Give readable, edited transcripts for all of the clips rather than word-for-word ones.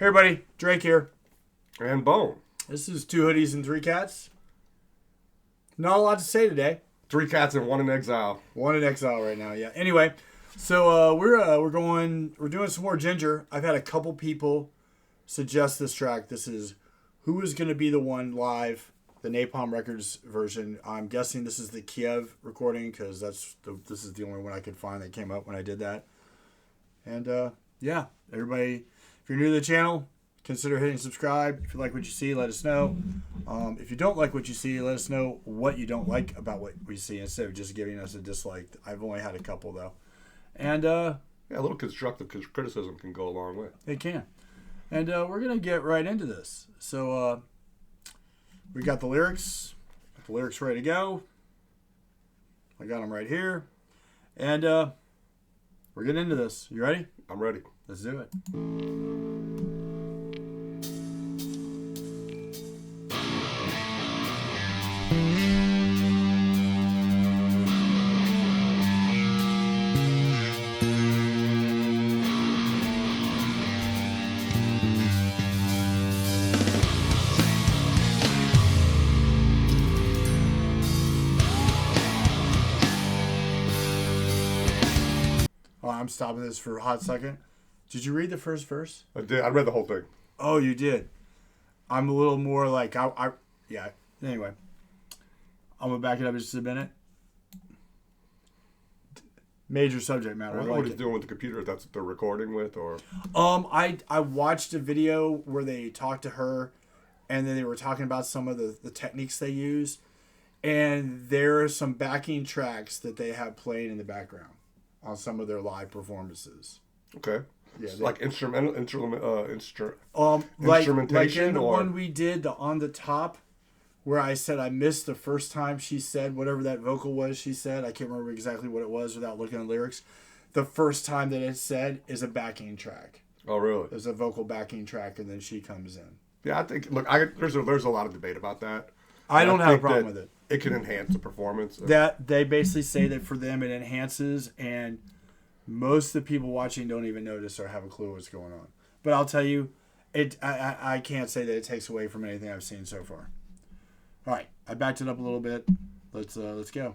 Hey everybody, Drake here. And Bone. This is 2 Hoodies and 3 Cats. Not a lot to say today. 3 cats and 1 in exile. 1 in exile right now, yeah. Anyway, so we're doing some more Jinjer. I've had a couple people suggest this track. This is who is going to be the one live, the Napalm Records version. I'm guessing this is the Kiev recording because this is the only one I could find that came up when I did that. And yeah, everybody, if you're new to the channel, consider hitting subscribe. If you like what you see, let us know. If you don't like what you see, let us know what you don't like about what we see instead of just giving us a dislike. I've only had a couple though. And yeah, a little constructive criticism can go a long way. It can. And we're going to get right into this. So we got the lyrics. Got the lyrics ready to go. I got them right here. And we're getting into this. You ready? I'm ready. Let's do it. I'm stopping this for a hot second. Did you read the first verse? I did. I read the whole thing. Oh, you did. I'm a little more like yeah. Anyway, I'm gonna back it up just a minute. Major subject matter. I don't know what he's doing with the computer. That's what they're recording with, or I watched a video where they talked to her, and then they were talking about some of the techniques they use, and there are some backing tracks that they have playing in the background on some of their live performances. Okay. Yeah, like instrumentation, like in the one we did, the On the Top, where I said I missed the first time she said whatever that vocal was. She said, I can't remember exactly what it was without looking at the lyrics. The first time that it said is a backing track. Oh, really? There's a vocal backing track, and then she comes in. Yeah, I think. Look, there's a lot of debate about that. I don't have a problem with it. It can enhance the performance. That they basically say that for them it enhances, and most of the people watching don't even notice or have a clue what's going on. But I'll tell you, I can't say that it takes away from anything I've seen so far. All right, I backed it up a little bit. Let's go.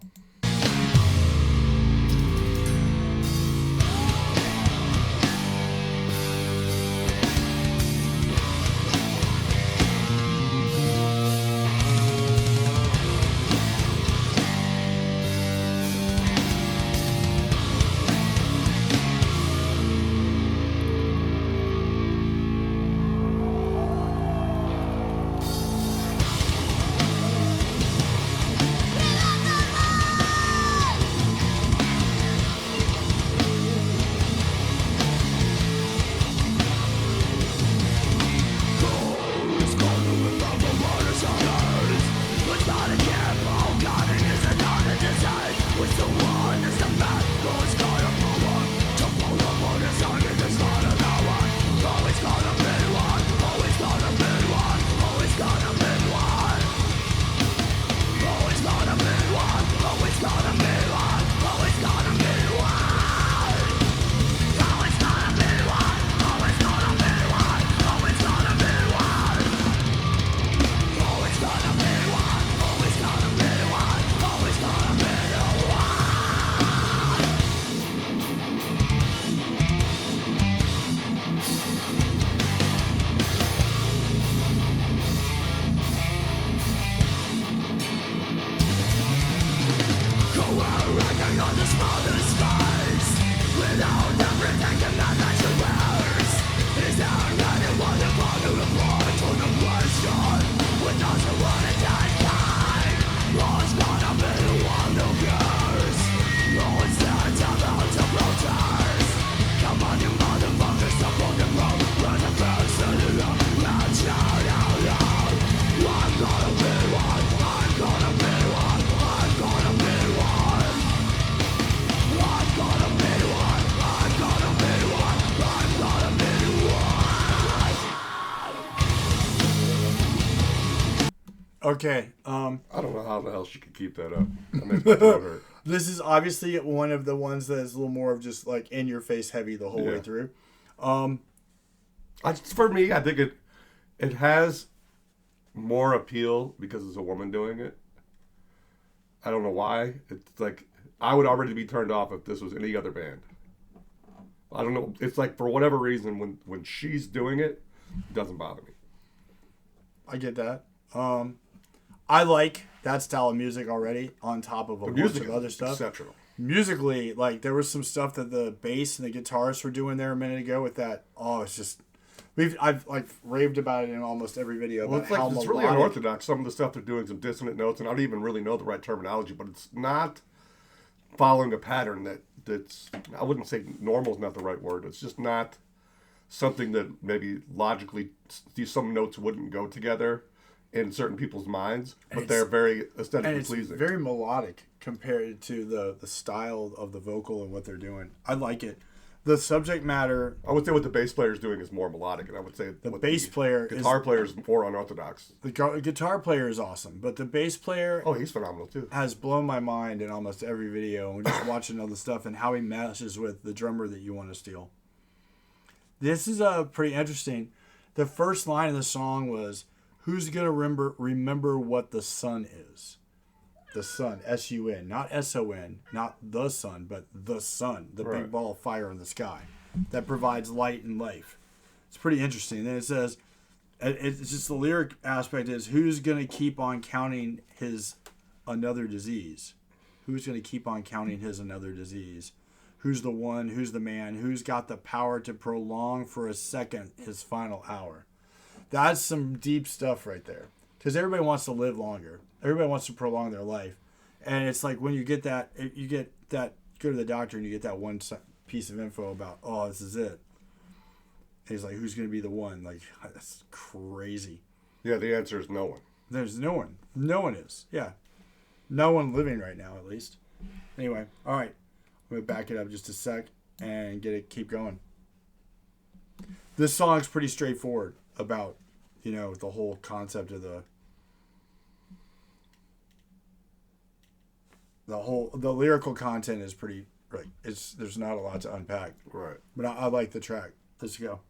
Okay. I don't know how the hell she could keep that up. That makes my throat hurt. This is obviously one of the ones that is a little more of just like in your face heavy the whole way through. For me, I think it has more appeal because it's a woman doing it. I don't know why. It's like I would already be turned off if this was any other band. I don't know. It's like for whatever reason, when she's doing it, it doesn't bother me. I get that. I like that style of music already on top of a bunch of other stuff. Exceptional. Musically, like there was some stuff that the bass and the guitarists were doing there a minute ago with that. Oh, it's just I've like raved about it in almost every video. Well, about it's really unorthodox. Some of the stuff they're doing, some dissonant notes, and I don't even really know the right terminology, but it's not following a pattern that's, I wouldn't say normal is not the right word. It's just not something that maybe logically some notes wouldn't go together in certain people's minds, but they're very aesthetically pleasing. It's very melodic compared to the style of the vocal and what they're doing. I like it. The subject matter. I would say what the bass player is doing is more melodic, and I would say the guitar player is more unorthodox. The guitar player is awesome, but the bass player, he's phenomenal too. Has blown my mind in almost every video. And just watching all the stuff and how he meshes with the drummer that you want to steal. This is pretty interesting. The first line of the song was, "Who's gonna remember what the sun is?" The sun, S-U-N, not S-O-N, not the sun, but the sun, the big ball of fire in the sky that provides light and life. It's pretty interesting. And then it says, it's just the lyric aspect is, who's going to keep on counting his another disease? Who's going to keep on counting his another disease? Who's the one, who's the man, who's got the power to prolong for a second his final hour? That's some deep stuff right there. Because everybody wants to live longer. Everybody wants to prolong their life. And it's like when you get that, go to the doctor and you get that one piece of info about, oh, this is it. And he's like, who's going to be the one? Like, that's crazy. Yeah, the answer is no one. There's no one. No one is. Yeah. No one living right now, at least. Anyway, all right. I'm going to back it up just a sec and keep going. This song's pretty straightforward about, the whole concept of the lyrical content is pretty, right. There's not a lot to unpack. Right. But I like the track. Let's go.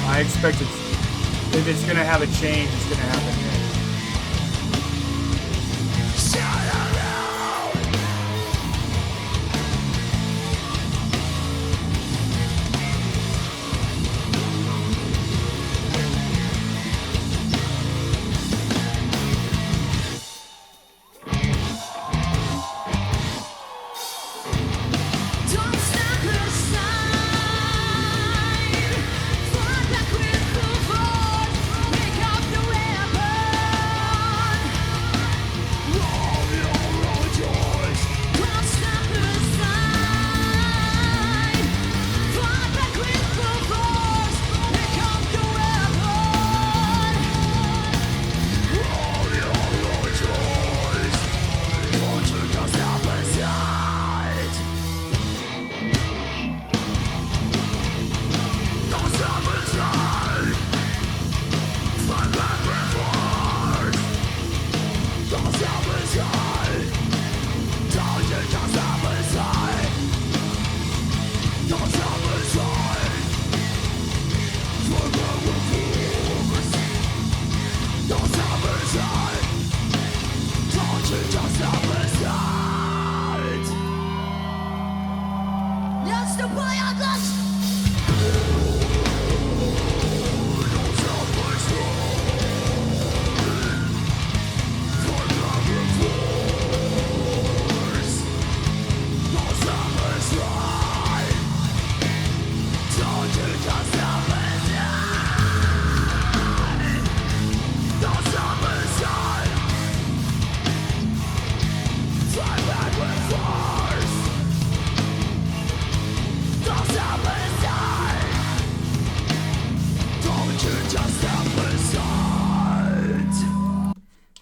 I expect if it's going to have a change, it's going to happen here.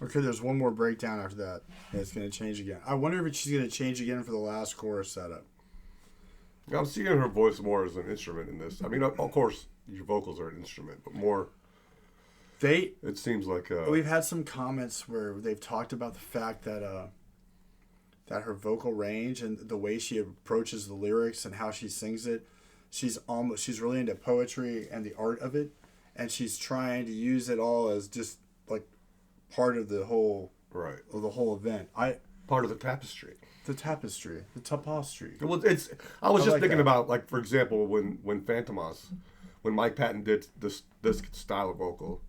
Okay, there's one more breakdown after that, and it's going to change again. I wonder if she's going to change again for the last chorus setup. I'm seeing her voice more as an instrument in this. I mean, of course, your vocals are an instrument, but more It seems like we've had some comments where they've talked about the fact that that her vocal range and the way she approaches the lyrics and how she sings it, she's really into poetry and the art of it, and she's trying to use it all as just like part of the whole event. Part of the tapestry. The tapestry. Well, I was just like thinking that. about, like, for example, when Phantomos, when Mike Patton did this style of vocal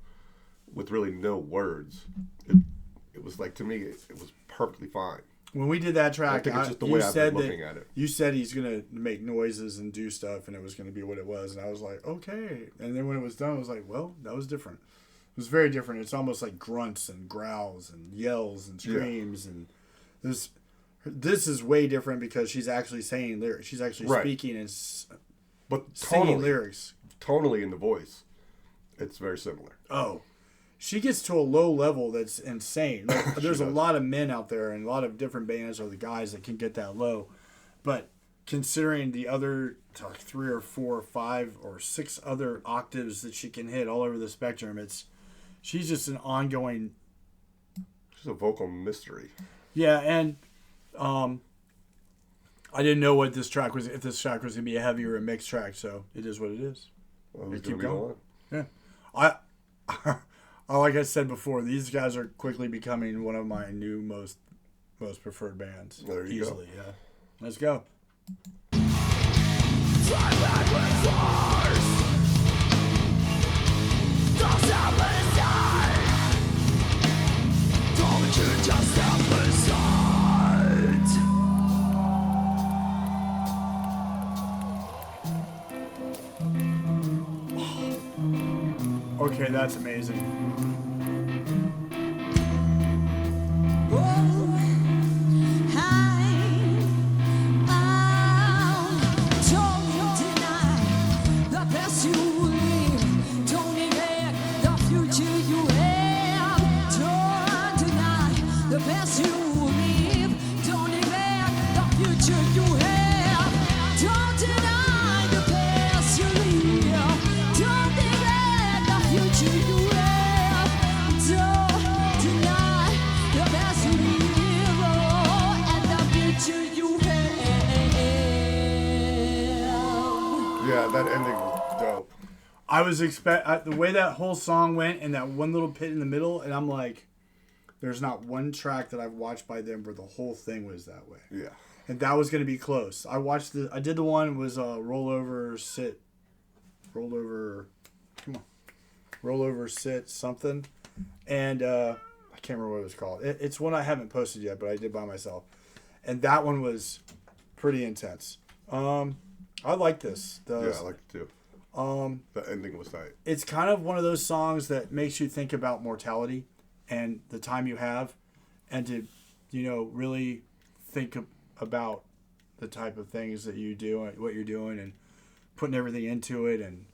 with really no words, it was like, to me, it was perfectly fine. When we did that track, I think it's just the way I've been looking at it. You said he's gonna make noises and do stuff, and it was gonna be what it was, and I was like, okay. And then when it was done, I was like, well, that was different. It was very different. It's almost like grunts and growls and yells and screams, and this is way different because she's actually saying lyrics. She's actually speaking and singing lyrics. Tonally in the voice, it's very similar. Oh. She gets to a low level that's insane. Like, there's a lot of men out there and a lot of different bands or the guys that can get that low. But considering the other 3 or 4 or 5 or 6 other octaves that she can hit all over the spectrum, she's just an ongoing... She's a vocal mystery. Yeah, and I didn't know what this track was, if this track was going to be a heavy or a mixed track, so it is what it is. Well, who's going to be the one? Yeah. Like I said before, these guys are quickly becoming one of my new most preferred bands. There you easily, go. Yeah. Let's go. Okay, that's amazing. Yeah, that ending was dope. I was the way that whole song went and that one little pit in the middle, and I'm like, there's not one track that I've watched by them where the whole thing was that way. Yeah. And that was going to be close. I did the one was rollover sit something, and I can't remember what it was called. It's one I haven't posted yet, but I did by myself, and that one was pretty intense. I like this. Yeah, I like it too. The ending was tight. It's kind of one of those songs that makes you think about mortality and the time you have, and to, really think about the type of things that you do and what you're doing and putting everything into it. And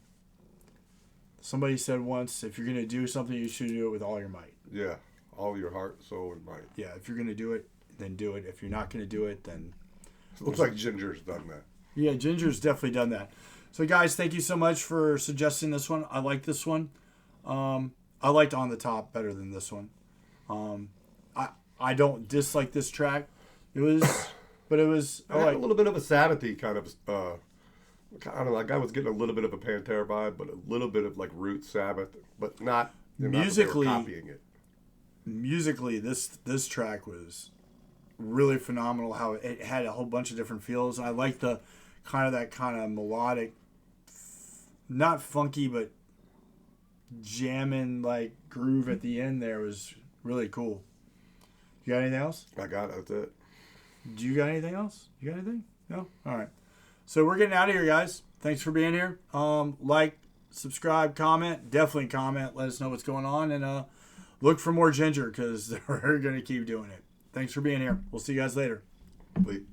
somebody said once, if you're going to do something, you should do it with all your might. Yeah, all your heart, soul, and might. Yeah, if you're going to do it, then do it. If you're not going to do it, then... It looks like Jinjer's done that. Yeah, Jinjer's definitely done that. So, guys, thank you so much for suggesting this one. I like this one. I liked On the Top better than this one. I don't dislike this track. It was I had a little bit of a Sabbath-y kind of. I don't know. Like, I was getting a little bit of a Pantera vibe, but a little bit of like Root Sabbath, but not musically. Not copying it. Musically, this track was really phenomenal. How it had a whole bunch of different feels, and I like the kind of melodic, not funky, but jamming like groove at the end there was really cool. You got anything else? I got it. That's it. Do you got anything else? You got anything? No? All right. So we're getting out of here, guys. Thanks for being here. Like, subscribe, comment. Definitely comment. Let us know what's going on. And look for more Jinjer because we're going to keep doing it. Thanks for being here. We'll see you guys later. Complete.